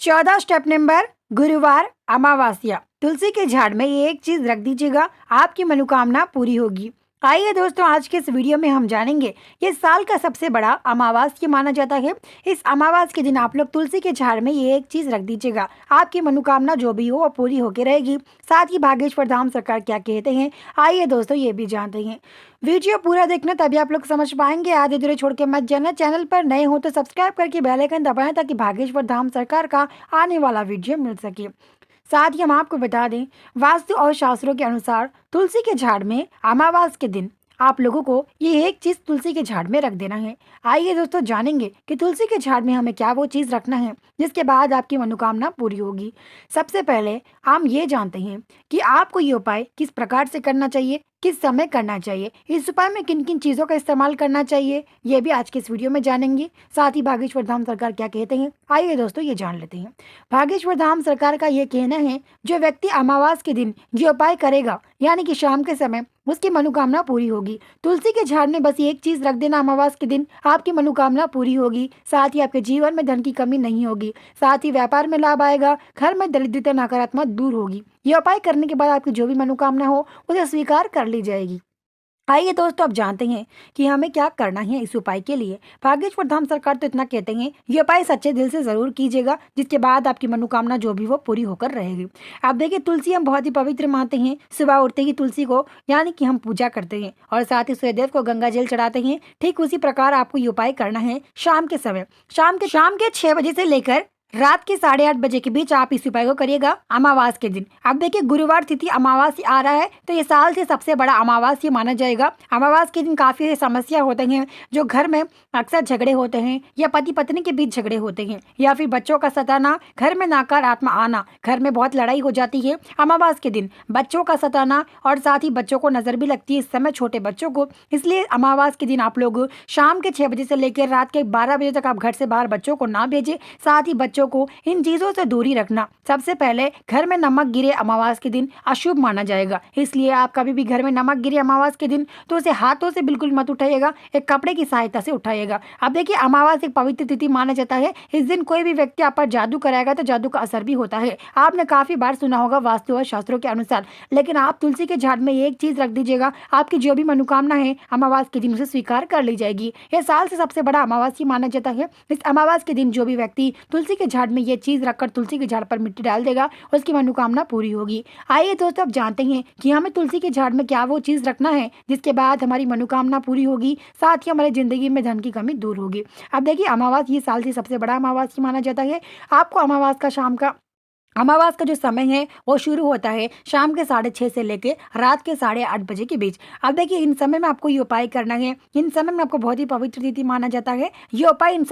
14 step number गुरुवार अमावस्या। तुलसी के झाड़ में ये एक चीज रख दीजिएगा, आपकी मनोकामना पूरी होगी। आइए दोस्तों, आज के इस वीडियो में हम जानेंगे ये साल का सबसे बड़ा अमावस्या माना जाता है। इस अमावस्या के दिन आप लोग तुलसी के झाड़ में ये एक चीज रख दीजिएगा, आपकी मनोकामना जो भी हो वो पूरी होकर रहेगी। साथ ही भागेश्वर धाम सरकार क्या कहते हैं, आइए दोस्तों ये भी जानते हैं। वीडियो पूरा देखना, तभी आप लोग समझ पाएंगे। आधे अधूरे छोड़ के मत जाना। चैनल पर नए हो तो सब्सक्राइब करके बेल आइकन दबाएं ताकि भागेश्वर धाम सरकार का आने वाला वीडियो मिल सके। साथ ही हम आपको बता दें, वास्तु और शास्त्रों के अनुसार तुलसी के झाड़ में अमावस्या के दिन आप लोगों को ये एक चीज तुलसी के झाड़ में रख देना है। आइए दोस्तों जानेंगे कि तुलसी के झाड़ में हमें क्या वो चीज रखना है जिसके बाद आपकी मनोकामना पूरी होगी। सबसे पहले हम ये जानते हैं कि आपको ये उपाय किस प्रकार से करना चाहिए, किस समय करना चाहिए, इस उपाय में किन किन चीज़ों का इस्तेमाल करना चाहिए, ये भी आज के इस वीडियो में जानेंगे। साथ ही भागेश्वर धाम सरकार क्या कहते हैं, आइए दोस्तों ये जान लेते हैं। भागेश्वर धाम सरकार का ये कहना है, जो व्यक्ति अमावस्या के दिन ये उपाय करेगा यानी कि शाम के समय, उसकी मनोकामना पूरी होगी। तुलसी के झाड़ में बस एक चीज रख देना अमावस्या के दिन, आपकी मनोकामना पूरी होगी। साथ ही आपके जीवन में धन की कमी नहीं होगी। साथ ही व्यापार में लाभ आएगा, घर में दरिद्रता नकारात्मक दूर होगी। ये उपाय करने के बाद आपकी जो भी मनोकामना हो उसे स्वीकार कर ली जाएगी। आइए दोस्तों, अब जानते हैं कि हमें क्या करना है इस उपाय के लिए। भागेश्वर धाम सरकार तो इतना कहते हैं, ये उपाय सच्चे दिल से जरूर कीजिएगा, जिसके बाद आपकी मनोकामना जो भी वो पूरी होकर रहेगी। अब देखिए, तुलसी हम बहुत ही पवित्र मानते हैं। सुबह उठते ही तुलसी को यानी कि हम पूजा करते हैं और साथ ही सूर्यदेव को गंगा जल चढ़ाते हैं। ठीक उसी प्रकार आपको ये उपाय करना है शाम के समय, शाम के 6 बजे से लेकर रात के 8:30 बजे के बीच आप इस उपाय को करिएगा अमावस्या के दिन। अब देखिए, गुरुवार तिथि अमावस्या आ रहा है, तो ये साल से सबसे बड़ा अमावस्या माना जाएगा। अमावस्या के दिन काफी समस्या होते हैं, जो घर में अक्सर झगड़े होते हैं या पति पत्नी के बीच झगड़े होते हैं या फिर बच्चों का सताना, घर में नकारात्मक आना, घर में बहुत लड़ाई हो जाती है अमावस्या के दिन। बच्चों का सताना और साथ ही बच्चों को नजर भी लगती है इस समय, छोटे बच्चों को। इसलिए अमावस्या के दिन आप लोग शाम के 6 बजे से लेकर रात के 12 बजे तक आप घर से बाहर बच्चों को ना भेजे। साथ ही बच्चों को इन चीजों से दूरी रखना। सबसे पहले, घर में नमक गिरे अमावस्या के दिन अशुभ माना जाएगा, इसलिए आप कभी भी घर में नमक गिरे अमावस्या के दिन तो उसे हाथों से बिल्कुल मत उठाइएगा, एक कपड़े की सहायता से उठाइएगा। अब देखिए, अमावस्या एक पवित्र तिथि माना जाता है। इस दिन कोई भी व्यक्ति आप पर जादू कराएगा तो जादू का असर भी होता है। आपने काफी बार सुना होगा वास्तु और शास्त्रों के अनुसार, लेकिन आप तुलसी के झाड़ में एक चीज रख दीजिएगा, आपकी जो भी मनोकामना है अमावस्या के दिन उसे स्वीकार कर ली जाएगी। यह साल से सबसे बड़ा अमावस्या माना जाता है। इस अमावस्या के दिन जो भी व्यक्ति तुलसी के झाड़ में ये चीज रखकर तुलसी के झाड़ पर मिट्टी डाल देगा, उसकी मनोकामना पूरी होगी। आइए दोस्तों, अब जानते हैं कि हमें तुलसी के झाड़ में क्या वो चीज रखना है जिसके बाद हमारी मनोकामना पूरी होगी, साथ ही हमारी जिंदगी में धन की कमी दूर होगी। अब देखिए, अमावस्या ये साल से सबसे बड़ा अमावस्या माना जाता है। आपको अमावस्या का जो समय है वो शुरू होता है शाम के 6:30 से लेके रात के 8:30 बजे के बीच। अब देखिए, इन समय में आपको ये उपाय करना है। इन समय में आपको बहुत ही पवित्र तिथि माना जाता है। ये उपाय इन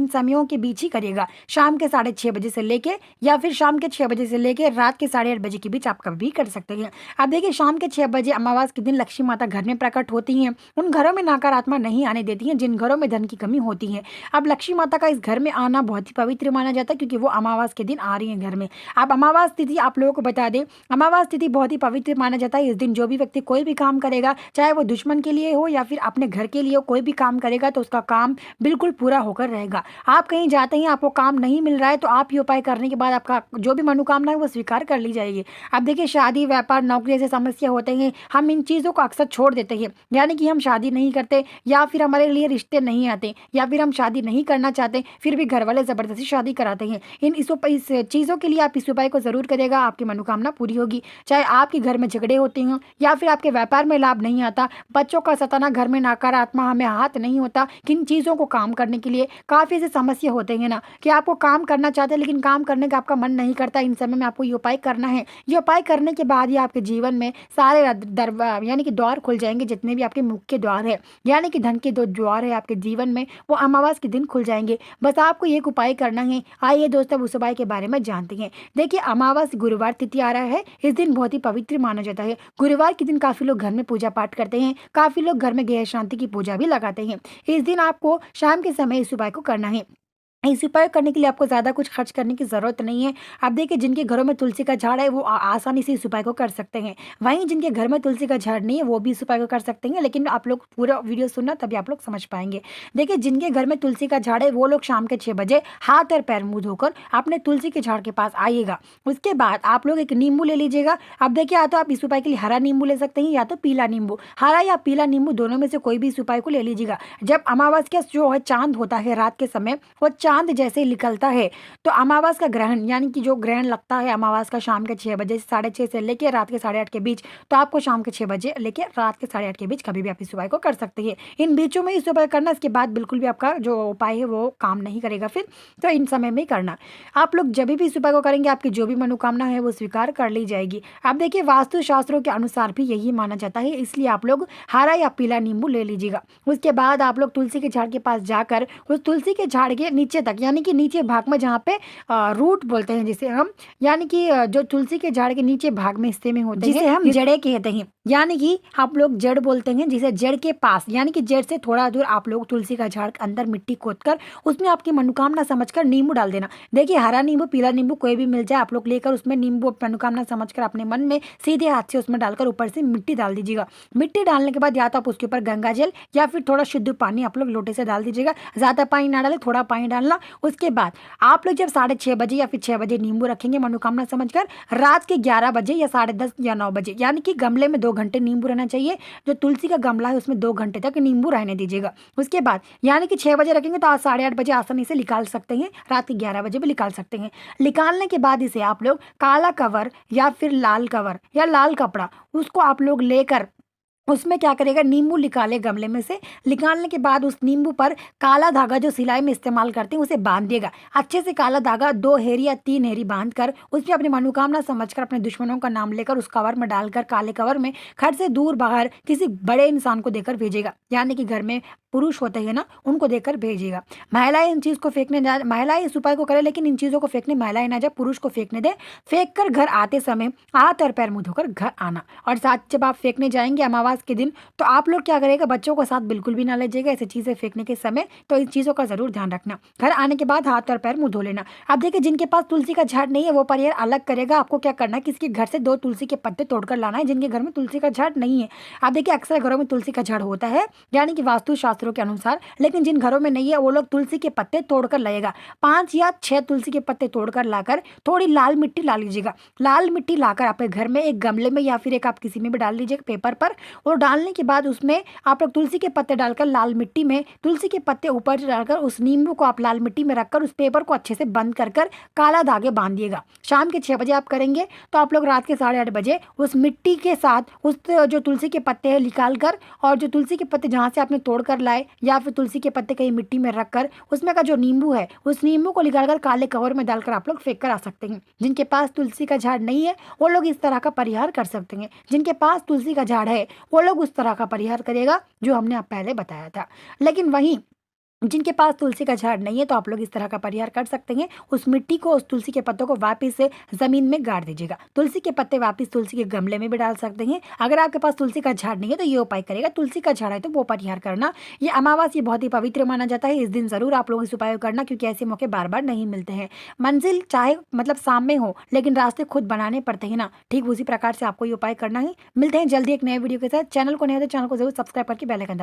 समयों के बीच ही करिएगा, शाम के 6:30 बजे से लेके या फिर शाम के 6 बजे से लेके रात के 8:30 बजे के बीच आप कभी भी कर सकते हैं। अब देखिए, शाम के 6 बजे अमावस्या के दिन लक्ष्मी माता घर में प्रकट होती हैं। उन घरों में नकारात्मक नहीं आने देती हैं जिन घरों में धन की कमी होती है। अब लक्ष्मी माता का इस घर में आना बहुत ही पवित्र माना जाता है, क्योंकि वो अमावस्या के दिन आ रही है घर में। अब अमावस्या तिथि आप लोगों को बता दें, अमावस्या तिथि बहुत ही पवित्र माना जाता है। इस दिन जो भी व्यक्ति कोई भी काम करेगा, चाहे वो दुश्मन के लिए हो या फिर अपने घर के लिए हो, कोई भी काम करेगा तो उसका काम बिल्कुल पूरा होकर रहेगा। आप कहीं जाते हैं, आपको काम नहीं मिल रहा है, तो आप ये उपाय करने के बाद आपका जो भी मनोकामना है वो स्वीकार कर ली जाएगी। अब देखिए, शादी, व्यापार, नौकरी जैसे समस्या होते हैं, हम इन चीज़ों को अक्सर छोड़ देते हैं, यानी कि हम शादी नहीं करते या फिर हमारे लिए रिश्ते नहीं आते या फिर हम शादी नहीं करना चाहते, फिर भी घर वाले जबरदस्ती शादी कराते हैं। इस चीज़ों के लिए आप इस उपाय को जरूर करेगा, आपकी मनोकामना पूरी होगी। चाहे आपके घर में झगड़े होते हों या फिर आपके व्यापार में लाभ नहीं आता, बच्चों का सताना, घर में नकारात्मक हमें हाथ नहीं होता, किन चीज़ों को काम करने के लिए काफ़ी ऐसे समस्या होते हैं ना कि आपको काम करना चाहते हैं लेकिन काम करने का आपका मन नहीं करता। इन समय में आपको ये उपाय करना है। ये उपाय करने के बाद ही आपके जीवन में सारे यानी कि द्वार खुल जाएंगे, जितने भी आपके मुख्य द्वार है यानी कि धन के दो द्वार है आपके जीवन में, वो अमावस्या के दिन खुल जाएंगे। बस आपको एक उपाय करना है। आइए दोस्तों, उस उपाय के बारे में जानते हैं। देखिए, अमावस्या गुरुवार तिथि आ रहा है। इस दिन बहुत ही पवित्र माना जाता है। गुरुवार के दिन काफी लोग घर में पूजा पाठ करते हैं, काफी लोग घर में गृह शांति की पूजा भी लगाते हैं। इस दिन आपको शाम के समय इस उपाय को करना है। इस उपाय करने के लिए आपको ज़्यादा कुछ खर्च करने की ज़रूरत नहीं है। आप देखिए जिनके घरों में तुलसी का झाड़ है वो आसानी से इस उपाय को कर सकते हैं। वहीं जिनके घर में तुलसी का झाड़ नहीं है वो भी इस उपाय को कर सकते हैं, लेकिन आप लोग पूरा वीडियो सुनना तभी आप लोग समझ पाएँगे। देखिए जिनके घर में तुलसी का झाड़ है वो लोग शाम के 6 बजे हाथ और पैर मुँह धोकर अपने तुलसी के झाड़ के पास आइएगा। उसके बाद आप लोग एक नींबू ले लीजिएगा। अब देखिए या तो आप इस उपाय के लिए हरा नींबू ले सकते हैं या तो पीला नींबू। हरा या पीला नींबू दोनों में से कोई भी इस उपाय को ले लीजिएगा। जब अमावस्या जो है चाँद होता है रात के समय, वो चाँद जैसे ही निकलता है तो अमावस का ग्रहण यानी कि जो ग्रहण लगता है अमावस का शाम के 6 बजे से 6:30 से लेकर रात के 8:30 के बीच, तो आपको शाम के 6 बजे लेकर रात के 8:30 के बीच कभी भी आप इस उपाय को कर सकते हैं। इन बीचों में इस उपाय करना, इसके बाद बिल्कुल भी आपका जो उपाय है वो काम नहीं करेगा फिर, तो इन समय में ही करना। आप लोग जब भी इस उपाय को करेंगे आपकी जो भी मनोकामना है वो स्वीकार कर ली जाएगी। अब देखिए वास्तु शास्त्रों के अनुसार भी यही माना जाता है, इसलिए आप लोग हरा या पीला नींबू ले लीजिएगा। उसके बाद आप लोग तुलसी के झाड़ के पास जाकर उस तुलसी के झाड़ के नीचे तक यानी कि नीचे भाग में जहाँ पे रूट बोलते हैं जिसे हम, यानी कि जो तुलसी के झाड़ के नीचे भाग में हिस्से में होते हैं जिसे हम जड़े कहते हैं, यानी कि आप लोग जड़ बोलते हैं जिसे जड़ के पास, यानी कि जड़ से थोड़ा दूर आप लोग तुलसी का झाड़ के अंदर मिट्टी खोदकर उसमें आपकी मनोकामना समझकर नींबू डाल देना। देखिए हरा नींबू पीला नींबू कोई भी मिल जाए आप लोग लेकर उसमें नींबू मनोकामना समझकर अपने मन में सीधे हाथ से उसमें डालकर ऊपर से मिट्टी डाल दीजिएगा। मिट्टी डालने के बाद या तो आप उसके ऊपर गंगा जल या फिर थोड़ा शुद्ध पानी आप लोग लोटे से डाल दीजिएगा। ज़्यादा पानी ना डालें, थोड़ा पानी डालना। उसके बाद आप लोग जब 6:30 बजे या फिर 6 बजे नींबू रखेंगे मनोकामना समझकर, रात के 11 बजे या 10:30 या 9 बजे, यानी कि गमले में 2 घंटे नींबू रहना चाहिए। जो तुलसी का गमला है उसमें 2 घंटे तक नींबू रहने दीजिएगा। उसके बाद यानी कि 6 बजे रखेंगे तो आज 8:30 बजे आसानी से निकाल सकते हैं, रात के 11 बजे भी निकाल सकते हैं। निकालने के बाद इसे आप लोग काला कवर या फिर लाल कवर या लाल कपड़ा उसको आप लोग लेकर उसमें क्या करेगा, नींबू निकाले गमले में से। निकालने के बाद उस नींबू पर काला धागा जो सिलाई में इस्तेमाल करते हैं उसे बांध दिएगा। अच्छे से काला धागा 2 हेरी या 3 हेरी बांध कर उसमें अपनी मनोकामना समझकर अपने दुश्मनों का नाम लेकर उस कवर में डालकर काले कवर में घर से दूर बाहर किसी बड़े इंसान को देकर भेजेगा, यानी कि घर में पुरुष होते हैं ना उनको देकर भेजिएगा। महिलाएं इन चीज़ को फेंकने जा, महिलाएं इस उपाय को करें लेकिन इन चीज़ों को फेंकने महिलाएं ना जाए, पुरुष को फेंकने दे। फेंक कर घर आते समय हाथ और पैर मुंह धोकर घर आना। और साथ जब आप फेंकने जाएंगे अमावस के दिन तो आप लोग क्या करेगा, बच्चों को साथ बिल्कुल भी ना ले जाइएगा ऐसी चीज़ें फेंकने के समय, तो इन चीज़ों का जरूर ध्यान रखना। घर आने के बाद हाथ और पैर मुंह धो लेना। अब देखिए जिनके पास तुलसी का झाड़ नहीं है वो परिहार अलग करेगा। आपको क्या करना है, किसी के घर से 2 तुलसी के पत्ते तोड़कर लाना है जिनके घर में तुलसी का झाड़ नहीं है। आप देखिए अक्सर घरों में तुलसी का झाड़ होता है यानी कि वास्तु शास्त्रों के अनुसार, लेकिन जिन घरों में नहीं है वो लोग तुलसी के पत्ते तोड़कर लाएगा। 5 या 6 तुलसी के पत्ते तोड़कर लाकर थोड़ी लाल मिट्टी ला लीजिएगा। लाल मिट्टी लाकर अपने घर में एक गमले में या फिर एक आप किसी में भी डाल लीजिएगा पेपर पर, और डालने के बाद उसमें आप लोग तुलसी के पत्ते डालकर लाल मिट्टी में तुलसी के पत्ते ऊपर डालकर उस नींबू को आप लाल मिट्टी में रखकर उस पेपर को अच्छे से बंद कर काला धागे बांधिएगा। शाम के 6 बजे आप करेंगे तो आप लोग रात के 8:30 बजे उस मिट्टी के साथ उस जो तुलसी के पत्ते हैं निकाल कर, और जो तुलसी के पत्ते जहाँ से आपने तोड़ कर लाए या फिर तुलसी के पत्ते कहीं मिट्टी में रखकर उसमें का जो नींबू है उस नींबू को निकालकर काले कवर में डालकर आप लोग फेंक कर आ सकते हैं। जिनके पास तुलसी का झाड़ नहीं है वो लोग इस तरह का परिहार कर सकते हैं। जिनके पास तुलसी का झाड़ है वो लोग उस तरह का परिहार करेगा जो हमने आप पहले बताया था। लेकिन वहीं जिनके पास तुलसी का झाड़ नहीं है तो आप लोग इस तरह का परिहार कर सकते हैं। उस मिट्टी को, उस तुलसी के पत्तों को वापस से जमीन में गाड़ दीजिएगा। तुलसी के पत्ते वापस तुलसी के गमले में भी डाल सकते हैं। अगर आपके पास तुलसी का झाड़ नहीं है तो ये उपाय करेगा। तुलसी का झाड़ है तो वो परिहार करना। ये अमावस्या बहुत ही पवित्र माना जाता है, इस दिन जरूर आप लोग इस उपाय को करना क्योंकि ऐसे मौके बार बार नहीं मिलते हैं। मंजिल चाहे मतलब सामने हो लेकिन रास्ते खुद बनाने पड़ते हैं ना, ठीक उसी प्रकार से आपको ये उपाय करना है। मिलते हैं जल्दी एक नए वीडियो के साथ। चैनल को नहीं है तो चैनल को जरूर सब्सक्राइब करके बेल आइकन